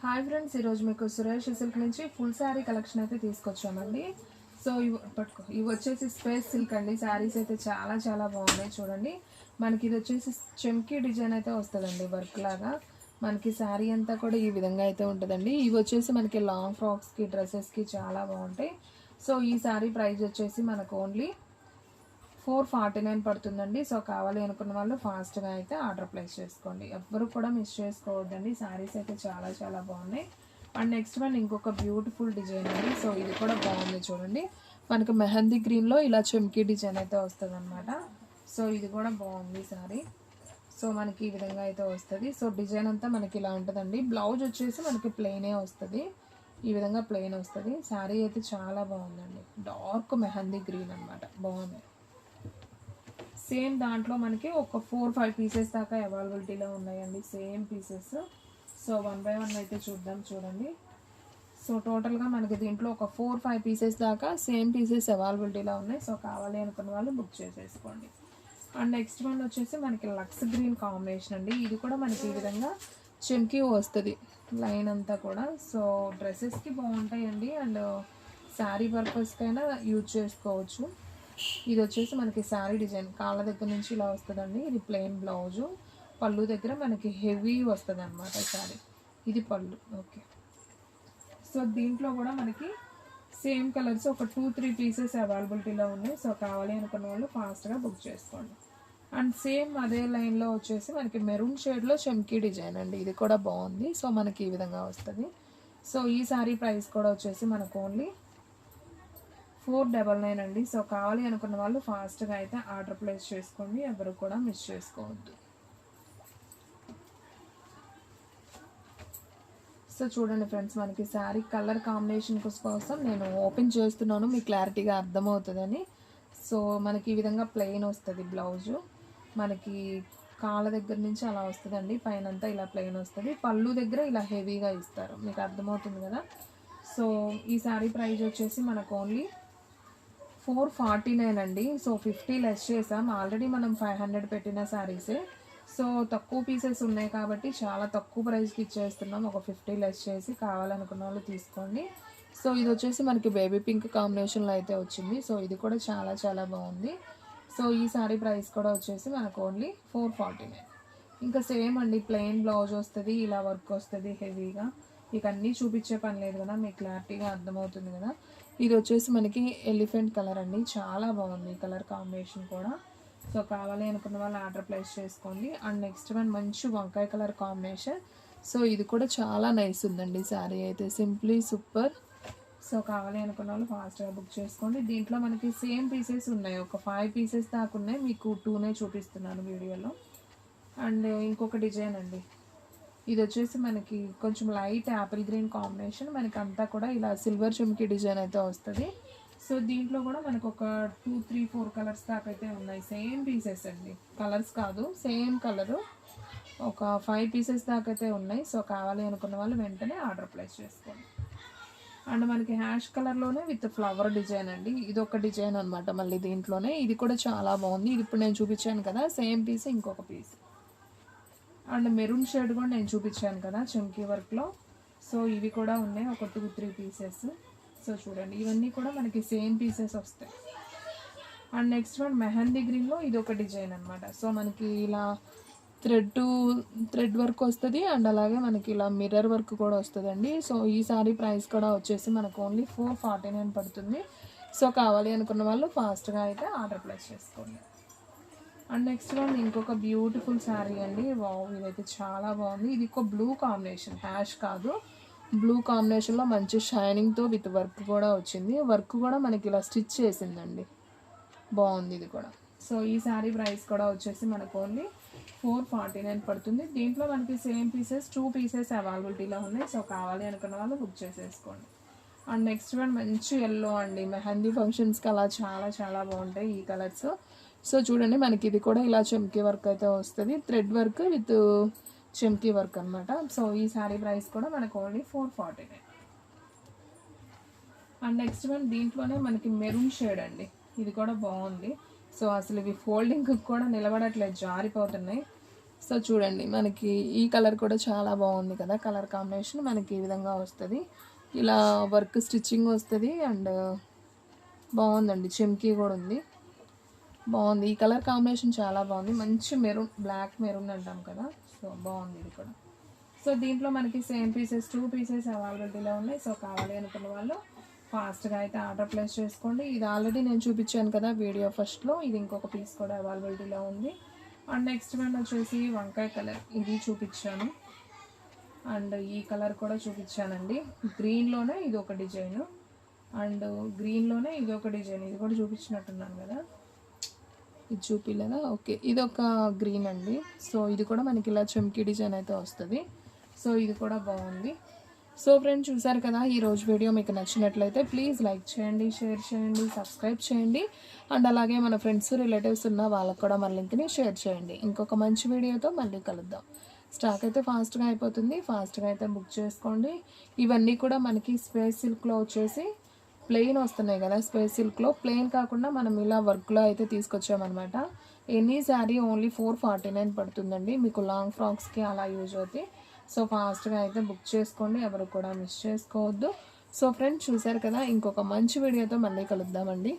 Hi friends, ఈరోజు మీకు Suresh silk నుంచి ఫుల్ శారీ కలెక్షన్ అయితే తీసుకొచ్చామండి. సో ఇవి వచ్చేసి స్పేస్ సిల్క్ అండి. శారీస్ అయితే చాలా చాలా బాగున్నాయి. చూడండి, మనకి ఇది వచ్చేసి చెమ్కీ డిజైన్ అయితే వస్తుందండి, వర్క్ లాగా. మనకి శారీ అంతా కూడా ఈ విధంగా అయితే ఉంటుందండి. ఇవి వచ్చేసి మనకి లాంగ్ ఫ్రాక్స్కి, డ్రెస్సెస్కి చాలా బాగుంటాయి. సో ఈ శారీ ప్రైస్ వచ్చేసి మనకు ఓన్లీ 449 పడుతుందండి. సో కావాలి అనుకున్న వాళ్ళు ఫాస్ట్గా అయితే ఆర్డర్ ప్లేస్ చేసుకోండి. ఎవ్వరు కూడా మిస్ చేసుకోవద్దండి. శారీస్ అయితే చాలా చాలా బాగున్నాయి. అండ్ నెక్స్ట్ వన్ ఇంకొక బ్యూటిఫుల్ డిజైన్ అండి. సో ఇది కూడా బాగుంది చూడండి. మనకి మెహందీ గ్రీన్లో ఇలా చెమ్కీ డిజైన్ అయితే వస్తుంది అనమాట. సో ఇది కూడా బాగుంది శారీ. సో మనకి ఈ విధంగా అయితే వస్తుంది. సో డిజైన్ అంతా మనకి ఇలా ఉంటుందండి. బ్లౌజ్ వచ్చేసి మనకి ప్లెయినే వస్తుంది. ఈ విధంగా ప్లెయిన్ వస్తుంది. శారీ అయితే చాలా బాగుందండి. డార్క్ మెహందీ గ్రీన్ అనమాట, బాగుంది. సేమ్ దాంట్లో మనకి ఒక 4-5 పీసెస్ దాకా అవైలబిలిటీలో ఉన్నాయండి, సేమ్ పీసెస్. సో 1 బై 1 అయితే చూద్దాం. చూడండి, సో టోటల్గా మనకి దీంట్లో ఒక 4-5 పీసెస్ దాకా సేమ్ పీసెస్ అవైలబిలిటీలో ఉన్నాయి. సో కావాలి అనుకున్న వాళ్ళు బుక్ చేసేసుకోండి. అండ్ నెక్స్ట్ వన్ వచ్చేసి మనకి లక్స్ గ్రీన్ కాంబినేషన్ అండి. ఇది కూడా మనకి ఈ విధంగా చెమ్కీ వస్తుంది లైన్ అంతా కూడా. సో డ్రెస్సెస్కి బాగుంటాయండి, అండ్ శారీ పర్పస్కైనా యూజ్ చేసుకోవచ్చు. ఇది వచ్చేసి మనకి శారీ డిజైన్ కాళ్ళ దగ్గర నుంచి ఇలా వస్తుందండి. ఇది ప్లెయిన్ బ్లౌజు, పళ్ళు దగ్గర మనకి హెవీ వస్తుంది అనమాట శారీ. ఇది పళ్ళు. ఓకే, సో దీంట్లో కూడా మనకి సేమ్ కలర్స్ ఒక 2-3 పీసెస్ అవైలబిలిటీలో ఉన్నాయి. సో కావాలి అనుకున్న వాళ్ళు ఫాస్ట్గా బుక్ చేసుకోండి. అండ్ సేమ్ అదే లైన్లో వచ్చేసి మనకి మెరూన్ షేడ్లో చెమ్కీ డిజైన్ అండి. ఇది కూడా బాగుంది. సో మనకి ఈ విధంగా వస్తుంది. సో ఈ శారీ ప్రైస్ కూడా వచ్చేసి మనకు ఓన్లీ 499 అండి. సో కావాలి అనుకున్న వాళ్ళు ఫాస్ట్గా అయితే ఆర్డర్ ప్లేస్ చేసుకోండి. ఎవరు కూడా మిస్ చేసుకోవద్దు. సో చూడండి ఫ్రెండ్స్, మనకి శారీ కలర్ కాంబినేషన్ కోసం నేను ఓపెన్ చేస్తున్నాను, మీకు క్లారిటీగా అర్థమవుతుందని. సో మనకి ఈ విధంగా ప్లెయిన్ వస్తుంది బ్లౌజు. మనకి కాళ్ళ దగ్గర నుంచి అలా వస్తుందండి, పైన అంతా ఇలా ప్లెయిన్ వస్తుంది. పళ్ళు దగ్గర ఇలా హెవీగా ఇస్తారు, మీకు అర్థమవుతుంది కదా. సో ఈ శారీ ప్రైస్ వచ్చేసి మనకు ఓన్లీ 449 అండి. సో 50 లెస్ చేసాం. ఆల్రెడీ మనం 500 పెట్టిన శారీసే. సో తక్కువ పీసెస్ ఉన్నాయి కాబట్టి చాలా తక్కువ ప్రైస్కి ఇచ్చేస్తున్నాం. ఒక 50 లెస్ చేసి కావాలనుకున్న వాళ్ళు తీసుకోండి. సో ఇది వచ్చేసి మనకి బేబీ పింక్ కాంబినేషన్లో అయితే వచ్చింది. సో ఇది కూడా చాలా చాలా బాగుంది. సో ఈ శారీ ప్రైస్ కూడా వచ్చేసి మనకు ఓన్లీ 449. ఇంకా సేమ్ అండి, ప్లెయిన్ బ్లౌజ్ వస్తుంది, ఇలా వర్క్ వస్తుంది హెవీగా. ఇక అన్నీ చూపించే పని లేదు కదా, మీకు క్లారిటీగా అర్థమవుతుంది కదా. ఇది వచ్చేసి మనకి ఎలిఫెంట్ కలర్ అండి, చాలా బాగుంది కలర్ కాంబినేషన్ కూడా. సో కావాలి అనుకున్న వాళ్ళు ఆర్డర్ ప్లేస్ చేసుకోండి. అండ్ నెక్స్ట్ వన్ మంచి వంకాయ కలర్ కాంబినేషన్. సో ఇది కూడా చాలా నైస్ ఉందండి శారీ అయితే, సింప్లీ సూపర్. సో కావాలి అనుకున్న వాళ్ళు ఫాస్ట్గా బుక్ చేసుకోండి. దీంట్లో మనకి సేమ్ పీసెస్ ఉన్నాయి, ఒక 5 పీసెస్ దాకా ఉన్నాయి. మీకు 2నే చూపిస్తున్నాను వీడియోలో. అండ్ ఇంకొక డిజైన్ అండి, ఇది వచ్చేసి మనకి కొంచెం లైట్ యాపిల్ గ్రీన్ కాంబినేషన్. మనకి అంతా కూడా ఇలా సిల్వర్ చుమ్కీ డిజైన్ అయితే వస్తుంది. సో దీంట్లో కూడా మనకు ఒక 2-3-4 కలర్స్ దాకా అయితే ఉన్నాయి. సేమ్ పీసెస్ అండి, కలర్స్ కాదు, సేమ్ కలరు. ఒక 5 పీసెస్ దాకా అయితే ఉన్నాయి. సో కావాలి అనుకున్న వాళ్ళు వెంటనే ఆర్డర్ ప్లేస్ చేసుకోండి. అండ్ మనకి హ్యాష్ కలర్లోనే విత్ ఫ్లవర్ డిజైన్ అండి. ఇది ఒక డిజైన్ అనమాట మళ్ళీ దీంట్లోనే. ఇది కూడా చాలా బాగుంది. ఇది ఇప్పుడు నేను చూపించాను కదా, సేమ్ పీస్ ఇంకొక పీస్. అండ్ మెరూన్ షేడ్ కూడా నేను చూపించాను కదా చమ్కీ వర్క్లో. సో ఇవి కూడా ఉన్నాయి, ఒక 2-3 పీసెస్. సో చూడండి, ఇవన్నీ కూడా మనకి సేమ్ పీసెస్ వస్తాయి. అండ్ నెక్స్ట్ వన్ మెహందీ గ్రీన్లో ఇది ఒక డిజైన్ అనమాట. సో మనకి ఇలా థ్రెడ్ వర్క్ వస్తుంది, అండ్ అలాగే మనకి ఇలా మిర్రర్ వర్క్ కూడా వస్తుందండి. సో ఈ సారీ ప్రైస్ కూడా వచ్చేసి మనకు ఓన్లీ 449 పడుతుంది. సో కావాలి అనుకున్న వాళ్ళు ఫాస్ట్గా అయితే ఆర్డర్ ప్లేస్ చేసుకోండి. అండ్ నెక్స్ట్ వన్ ఇంకొక బ్యూటిఫుల్ శారీ అండి. వావ్, ఇదైతే చాలా బాగుంది. ఇది ఒక బ్లూ కాంబినేషన్, హ్యాష్ కాదు, బ్లూ కాంబినేషన్లో మంచి షైనింగ్తో విత్ వర్క్ కూడా వచ్చింది. వర్క్ కూడా మనకి ఇలా స్టిచ్ చేసిందండి, బాగుంది ఇది కూడా. సో ఈ శారీ ప్రైస్ కూడా వచ్చేసి మనకు ఓన్లీ 449 పడుతుంది. దీంట్లో మనకి సేమ్ పీసెస్ 2 పీసెస్ అవైలబిలిటీలో ఉన్నాయి. సో కావాలి అనుకున్న వాళ్ళు బుక్ చేసేసుకోండి. అండ్ నెక్స్ట్ వన్ మంచి ఎల్లో అండి, మెహందీ ఫంక్షన్స్కి అలా చాలా చాలా బాగుంటాయి ఈ కలర్స్. సో చూడండి, మనకి ఇది కూడా ఇలా చెమ్కీ వర్క్ అయితే వస్తుంది, థ్రెడ్ వర్క్ విత్ చెమ్కీ వర్క్ అనమాట. సో ఈ శారీ ప్రైస్ కూడా మనకు ఓన్లీ 449. అండ్ నెక్స్ట్ వన్ దీంట్లోనే మనకి మెరూన్ షేడ్ అండి, ఇది కూడా బాగుంది. సో అసలు ఇవి ఫోల్డింగ్ కూడా నిలబడట్లేదు, జారిపోతున్నాయి. సో చూడండి మనకి ఈ కలర్ కూడా చాలా బాగుంది కదా, కలర్ కాంబినేషన్ మనకి ఈ విధంగా వస్తుంది. ఇలా వర్క్ స్టిచ్చింగ్ వస్తుంది అండ్ బాగుందండి, చెమ్కీ కూడా ఉంది, బాగుంది. ఈ కలర్ కాంబినేషన్ చాలా బాగుంది, మంచి మెరూన్, బ్లాక్ మెరూన్ అంటాం కదా, సో బాగుంది ఇది కూడా. సో దీంట్లో మనకి సేమ్ పీసెస్ 2 పీసెస్ అవైలబిలిటీలో ఉన్నాయి. సో కావాలి అనుకున్న వాళ్ళు ఫాస్ట్గా అయితే ఆర్డర్ ప్లేస్ చేసుకోండి. ఇది ఆల్రెడీ నేను చూపించాను కదా వీడియో ఫస్ట్లో, ఇది ఇంకొక పీస్ కూడా అవైలబిలిటీలో ఉంది. అండ్ నెక్స్ట్ వన్ వచ్చేసి వంకాయ కలర్, ఇది చూపించాను. అండ్ ఈ కలర్ కూడా చూపించానండి, గ్రీన్లోనే ఇది ఒక డిజైన్ అండ్ గ్రీన్లోనే ఇది ఒక డిజైన్, ఇది కూడా చూపించినట్టున్నాను కదా, ఇది చూపిలేదా, ఓకే. ఇది ఒక గ్రీన్ అండి. సో ఇది కూడా మనకి ఇలా చెమ్కీ డిజైన్ అయితే వస్తుంది. సో ఇది కూడా బాగుంది. సో ఫ్రెండ్స్ చూసారు కదా, ఈరోజు వీడియో మీకు నచ్చినట్లయితే ప్లీజ్ లైక్ చేయండి, షేర్ చేయండి, సబ్స్క్రైబ్ చేయండి. అండ్ అలాగే మన ఫ్రెండ్స్ రిలేటివ్స్ ఉన్న వాళ్ళకు కూడా మన లింక్ని షేర్ చేయండి. ఇంకొక మంచి వీడియోతో మళ్ళీ కలుద్దాం. స్టాక్ అయితే ఫాస్ట్గా అయిపోతుంది, ఫాస్ట్గా అయితే బుక్ చేసుకోండి. ఇవన్నీ కూడా మనకి స్పేస్ సిల్క్లో వచ్చేసి ప్లెయిన్ వస్తున్నాయి కదా, స్పేస్ సిల్క్లో ప్లెయిన్ కాకుండా మనం ఇలా వర్క్లో అయితే తీసుకొచ్చామన్నమాట. ఎనీ శారీ ఓన్లీ 449 పడుతుందండి, మీకు లాంగ్ ఫ్రాక్స్కి అలా యూజ్ అవుతాయి. సో ఫాస్ట్గా అయితే బుక్ చేసుకోండి, ఎవరు కూడా మిస్ చేసుకోవద్దు. సో ఫ్రెండ్స్ చూసారు కదా, ఇంకొక మంచి వీడియోతో మళ్ళీ కలుద్దామండి.